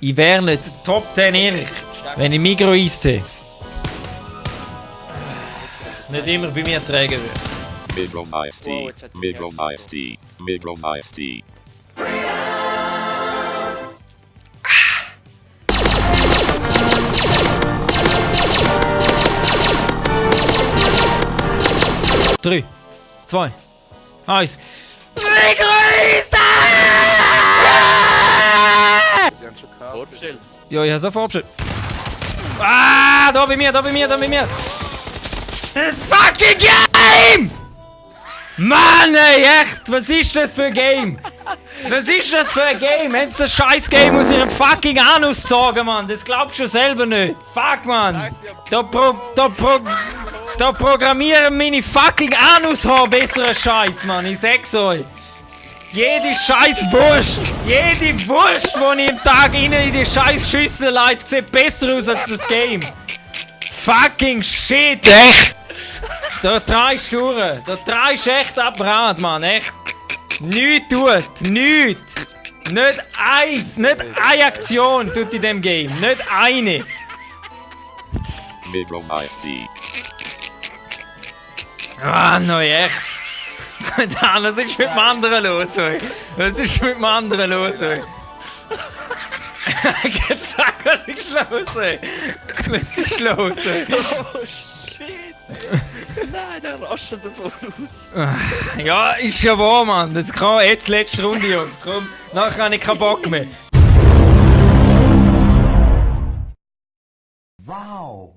Ich wäre nicht Top 10 Erich, wenn ich Migros Eistee nicht immer bei mir tragen würde. Migros Iced Tea, Migros Iced Tea, Migros Iced Tea. Drei, 2, 1. Vorbestellt. Ja, ich habe so vorbestellt. Ah, da bei mir, da bei mir, da bei mir. Das fucking Game! Mann, ey, echt! Was ist das für ein Game? Was ist das für ein Game? Haben sie das scheiß Game aus ihrem fucking Anus gezogen, Mann? Das glaubst du selber nicht. Fuck, Mann! Da programmieren meine fucking Anus-Haar besseren Scheiß, Mann. Ich sag's euch. Jede scheiß Wurst, jede Wurst, die ich im Tag in die scheiß Schüssel leite, sieht besser aus als das Game. Fucking shit, echt! Da treibst du durch. Da treibst du echt Apparat, Mann, echt. Nichts tut, nichts. Nicht eins, nicht eine Aktion tut in dem Game, nicht eine. Migros Iced Tea. Mann, oh, echt. Was ist mit dem anderen los, ey? Was ist mit dem anderen los, ey? Jetzt sag, was ist los, ey? Was ist los, ey? Oh shit! Nein, der rastet davon aus. Ja, ist ja wahr, Mann. Das kann jetzt letzte Runde, Jungs. Komm, nachher habe ich keinen Bock mehr. Wow.